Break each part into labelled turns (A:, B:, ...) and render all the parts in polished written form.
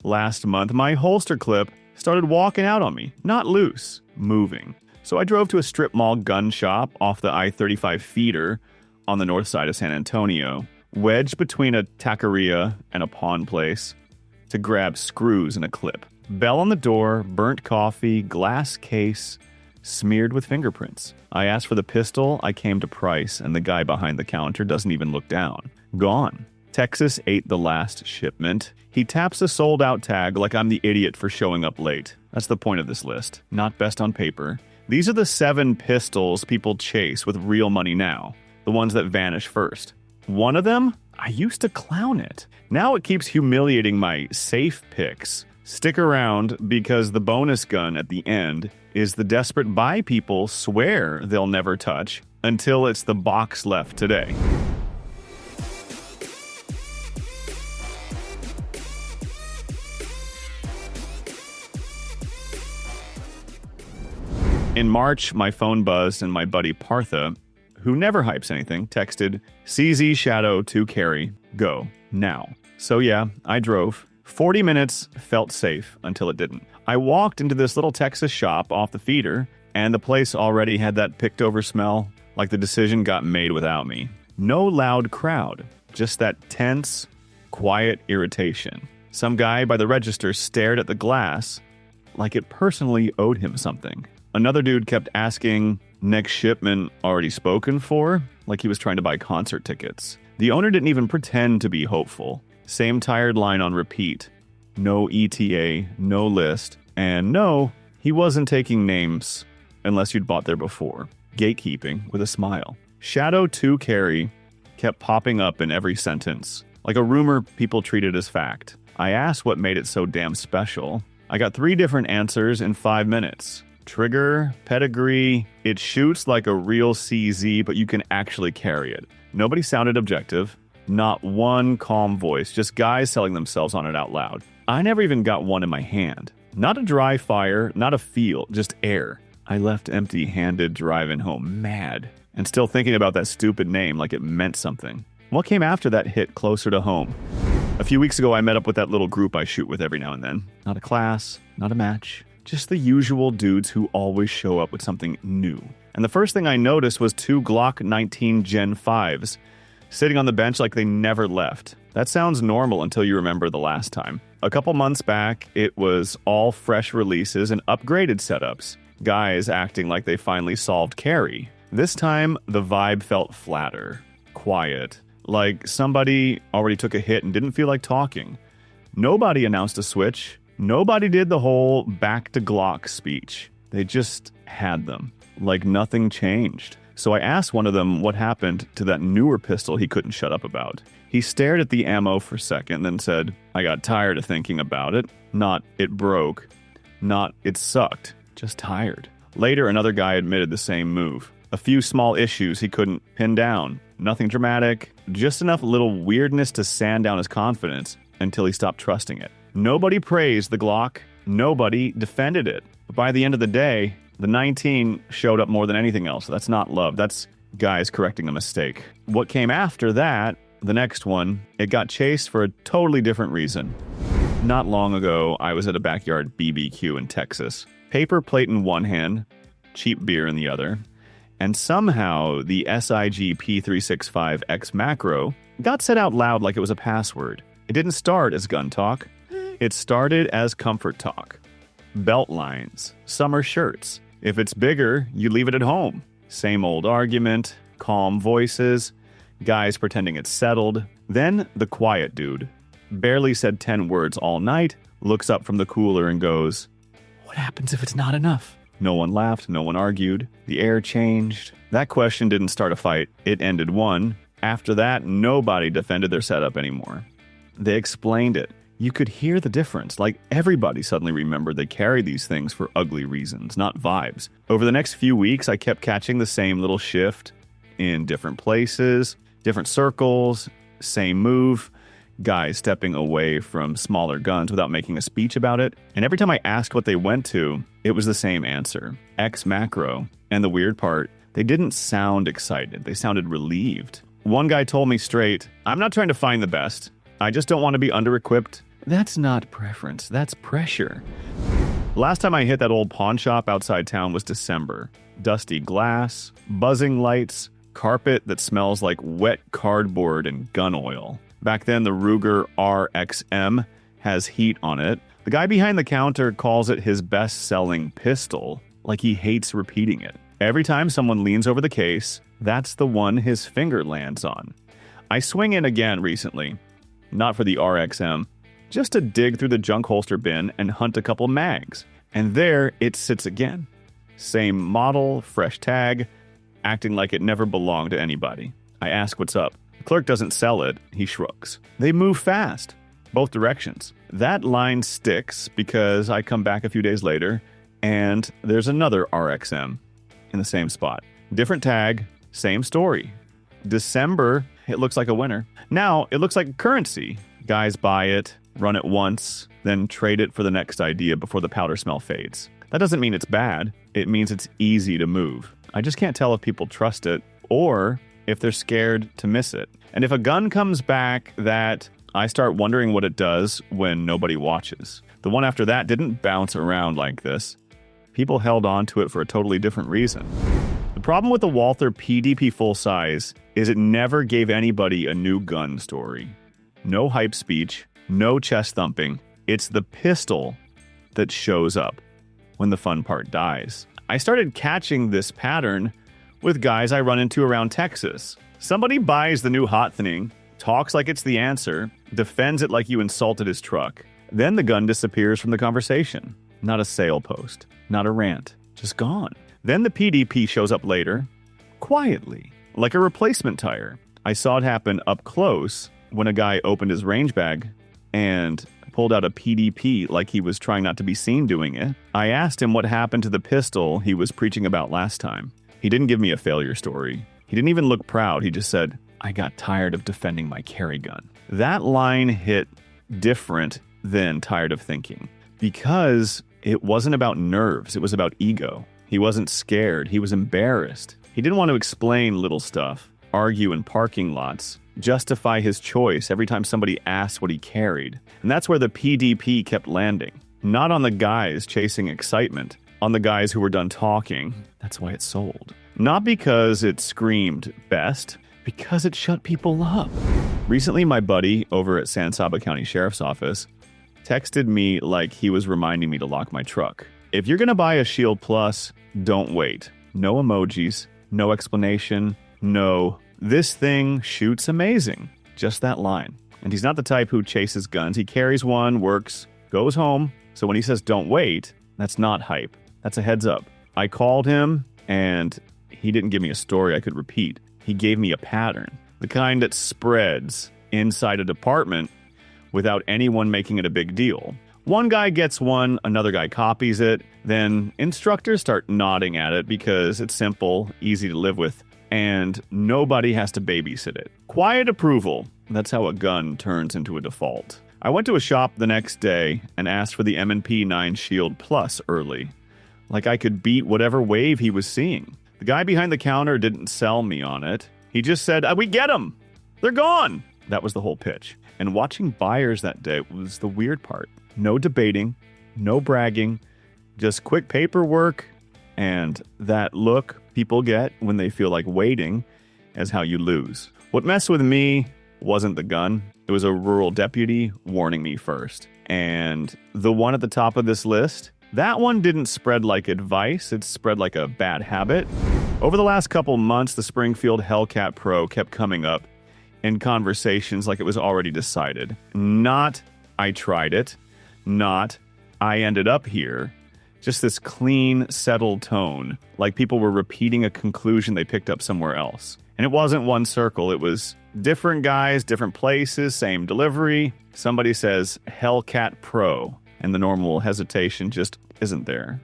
A: Last month, my holster clip started walking out on me. Not loose, moving. So I drove to a strip mall gun shop off the I-35 feeder on the north side of San Antonio, wedged between a taqueria and a pawn place, to grab screws and a clip. Bell on the door, burnt coffee, glass case, smeared with fingerprints. I asked for the pistol, I came to price, and the guy behind the counter doesn't even look down. Gone. Texas ate the last shipment. He taps a sold-out tag like I'm the idiot for showing up late. That's the point of this list. Not best on paper. These are the 7 pistols people chase with real money now. The ones that vanish first. One of them, I used to clown it. Now it keeps humiliating my safe picks. Stick around because the bonus gun at the end is the desperate buy people swear they'll never touch until it's the box left today. In March, my phone buzzed and my buddy Partha, who never hypes anything, texted, CZ Shadow 2 carry, go, now. So yeah, I drove. 40 minutes felt safe until it didn't. I walked into this little Texas shop off the feeder, and the place already had that picked over smell, like the decision got made without me. No loud crowd, just that tense, quiet irritation. Some guy by the register stared at the glass like it personally owed him something. Another dude kept asking, next shipment already spoken for? Like he was trying to buy concert tickets. The owner didn't even pretend to be hopeful. Same tired line on repeat. No ETA, no list, and no, he wasn't taking names unless you'd bought there before. Gatekeeping with a smile. Shadow 2 carry kept popping up in every sentence, like a rumor people treated as fact. I asked what made it so damn special. I got 3 different answers in 5 minutes. Trigger, pedigree, it shoots like a real CZ, but you can actually carry it. Nobody sounded objective. Not one calm voice, just guys selling themselves on it out loud. I never even got one in my hand. Not a dry fire, not a feel, just air. I left empty-handed driving home, mad, and still thinking about that stupid name like it meant something. What came after that hit closer to home? A few weeks ago, I met up with that little group I shoot with every now and then. Not a class, not a match. Just the usual dudes who always show up with something new. And the first thing I noticed was 2 Glock 19 Gen 5s sitting on the bench like they never left. That sounds normal until you remember the last time. A couple months back, it was all fresh releases and upgraded setups. Guys acting like they finally solved carry. This time, the vibe felt flatter, quiet, like somebody already took a hit and didn't feel like talking. Nobody announced a switch. Nobody did the whole back to Glock speech. They just had them, like nothing changed. So I asked one of them what happened to that newer pistol he couldn't shut up about. He stared at the ammo for a second, then said, I got tired of thinking about it. Not, it broke. Not, it sucked. Just tired. Later, another guy admitted the same move. A few small issues he couldn't pin down. Nothing dramatic, just enough little weirdness to sand down his confidence until he stopped trusting it. Nobody praised the Glock. Nobody defended it. But by the end of the day, the 19 showed up more than anything else. That's not love. That's guys correcting a mistake. What came after that, the next one, it got chased for a totally different reason. Not long ago, I was at a backyard BBQ in Texas. Paper plate in one hand, cheap beer in the other, and somehow the SIG P365 X-Macro got said out loud like it was a password. It didn't start as gun talk. It started as comfort talk. Belt lines, summer shirts. If it's bigger, you leave it at home. Same old argument, calm voices, guys pretending it's settled. Then the quiet dude, barely said 10 words all night, looks up from the cooler and goes, what happens if it's not enough? No one laughed, no one argued. The air changed. That question didn't start a fight, it ended one. After that, nobody defended their setup anymore. They explained it. You could hear the difference, like everybody suddenly remembered they carried these things for ugly reasons, not vibes. Over the next few weeks, I kept catching the same little shift in different places, different circles, same move, guys stepping away from smaller guns without making a speech about it. And every time I asked what they went to, it was the same answer, X-Macro. And the weird part, they didn't sound excited, they sounded relieved. One guy told me straight, I'm not trying to find the best. I just don't want to be under-equipped That's not preference, that's pressure. Last time I hit that old pawn shop outside town was December. Dusty glass, buzzing lights, carpet that smells like wet cardboard and gun oil. Back then, the Ruger RXM has heat on it. The guy behind the counter calls it his best-selling pistol, like he hates repeating it. Every time someone leans over the case, that's the one his finger lands on. I swing in again recently, not for the RXM, just to dig through the junk holster bin and hunt a couple mags. And there it sits again. Same model, fresh tag, acting like it never belonged to anybody. I ask what's up. The clerk doesn't sell it, he shrugs. They move fast, both directions. That line sticks because I come back a few days later and there's another RXM in the same spot. Different tag, same story. December, it looks like a winner. Now, it looks like currency. Guys buy it, run it once, then trade it for the next idea before the powder smell fades. That doesn't mean it's bad. It means it's easy to move. I just can't tell if people trust it or if they're scared to miss it. And if a gun comes back that I start wondering what it does when nobody watches. The one after that didn't bounce around like this. People held on to it for a totally different reason. The problem with the Walther PDP full-size is it never gave anybody a new gun story. No hype speech, no chest thumping. It's the pistol that shows up when the fun part dies. I started catching this pattern with guys I run into around Texas. Somebody buys the new hot thing, talks like it's the answer, defends it like you insulted his truck. Then the gun disappears from the conversation. Not a sale post, not a rant, just gone. Then the PDP shows up later, quietly, like a replacement tire. I saw it happen up close when a guy opened his range bag and pulled out a PDP like he was trying not to be seen doing it. I asked him what happened to the pistol he was preaching about last time. He didn't give me a failure story. He didn't even look proud. He just said, I got tired of defending my carry gun. That line hit different than tired of thinking because it wasn't about nerves. It was about ego. He wasn't scared. He was embarrassed. He didn't want to explain little stuff, argue in parking lots, justify his choice every time somebody asked what he carried. And that's where the PDP kept landing. Not on the guys chasing excitement, on the guys who were done talking. That's why it sold. Not because it screamed best, because it shut people up. Recently, my buddy over at San Saba County Sheriff's Office texted me like he was reminding me to lock my truck. If you're gonna buy a Shield Plus, don't wait. No emojis, no explanation, no, this thing shoots amazing. Just that line. And he's not the type who chases guns. He carries one, works, goes home. So when he says don't wait, that's not hype. That's a heads up. I called him and he didn't give me a story I could repeat. He gave me a pattern. The kind that spreads inside a department without anyone making it a big deal. One guy gets one, another guy copies it, then instructors start nodding at it because it's simple, easy to live with, and nobody has to babysit it. Quiet approval. That's how a gun turns into a default. I went to a shop the next day and asked for the M&P 9 Shield Plus early. Like I could beat whatever wave he was seeing. The guy behind the counter didn't sell me on it. He just said, we get them. They're gone. That was the whole pitch. And watching buyers that day was the weird part. No debating, no bragging, just quick paperwork, and that look people get when they feel like waiting as how you lose. What messed with me wasn't the gun. It was a rural deputy warning me first. And the one at the top of this list, that one didn't spread like advice, it spread like a bad habit. Over the last couple months, the Springfield Hellcat Pro kept coming up in conversations like it was already decided. Not, I tried it. Not, I ended up here. Just this clean, settled tone, like people were repeating a conclusion they picked up somewhere else. And it wasn't one circle, it was different guys, different places, same delivery. Somebody says Hellcat Pro, and the normal hesitation just isn't there.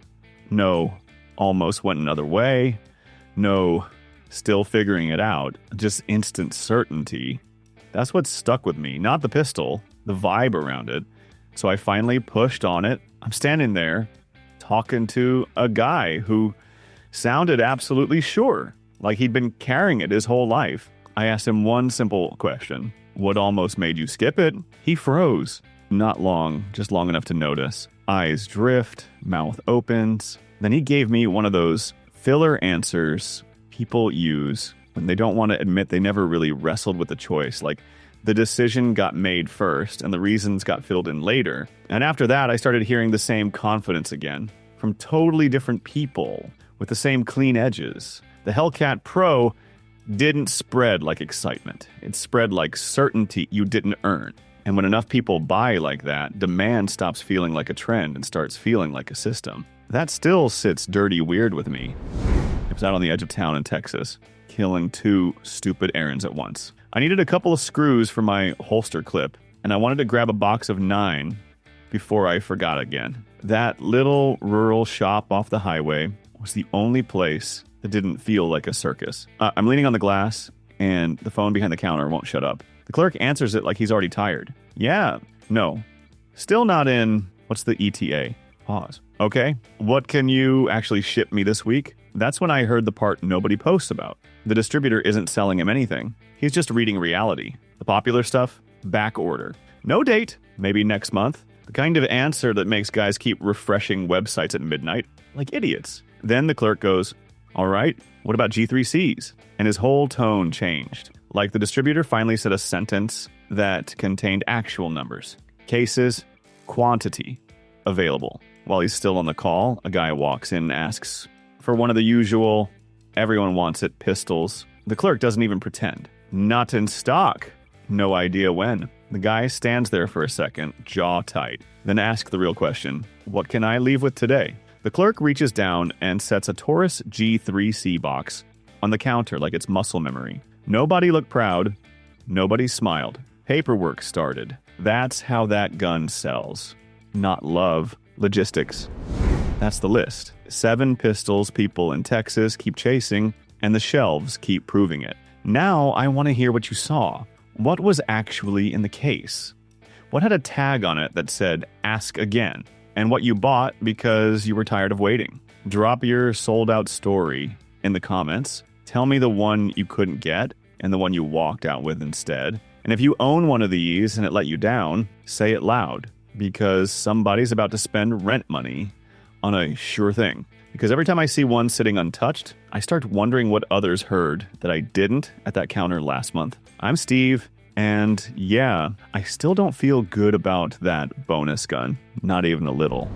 A: No, almost went another way. No, still figuring it out. Just instant certainty. That's what stuck with me, not the pistol, the vibe around it. So I finally pushed on it. I'm standing there talking to a guy who sounded absolutely sure, like he'd been carrying it his whole life. I asked him one simple question. What almost made you skip it? He froze. not long, just long enough to notice. Eyes drift, mouth opens. Then he gave me one of those filler answers people use when they don't want to admit they never really wrestled with the choice. Like, the decision got made first and the reasons got filled in later. And after that, I started hearing the same confidence again from totally different people with the same clean edges. The Hellcat Pro didn't spread like excitement. It spread like certainty you didn't earn. And when enough people buy like that, demand stops feeling like a trend and starts feeling like a system. That still sits dirty weird with me. I was out on the edge of town in Texas, killing 2 stupid errands at once. I needed a couple of screws for my holster clip, and I wanted to grab a box of 9 before I forgot again. That little rural shop off the highway was the only place that didn't feel like a circus. I'm leaning on the glass, and the phone behind the counter won't shut up. The clerk answers it like he's already tired. Yeah, no. Still not in, what's the ETA? Pause. Okay, what can you actually ship me this week? That's when I heard the part nobody posts about. The distributor isn't selling him anything. He's just reading reality. The popular stuff, back order. No date, maybe next month. The kind of answer that makes guys keep refreshing websites at midnight, like idiots. Then the clerk goes, all right, what about G3Cs? And his whole tone changed. Like the distributor finally said a sentence that contained actual numbers. Cases, quantity, available. While he's still on the call, a guy walks in and asks for one of the usual, everyone wants it, pistols. The clerk doesn't even pretend. Not in stock. No idea when. The guy stands there for a second, jaw tight, then asks the real question, what can I leave with today? The clerk reaches down and sets a Taurus G3C box on the counter like it's muscle memory. Nobody looked proud. Nobody smiled. Paperwork started. That's how that gun sells. Not love. Logistics. That's the list. 7 pistols people in Texas keep chasing, and the shelves keep proving it. Now I want to hear what you saw. What was actually in the case? What had a tag on it that said, ask again? And what you bought because you were tired of waiting? Drop your sold out story in the comments. Tell me the one you couldn't get and the one you walked out with instead. And if you own one of these and it let you down, say it loud, because somebody's about to spend rent money on a sure thing. Because every time I see one sitting untouched, I start wondering what others heard that I didn't at that counter last month. I'm Steve, and yeah, I still don't feel good about that bonus gun. Not even a little.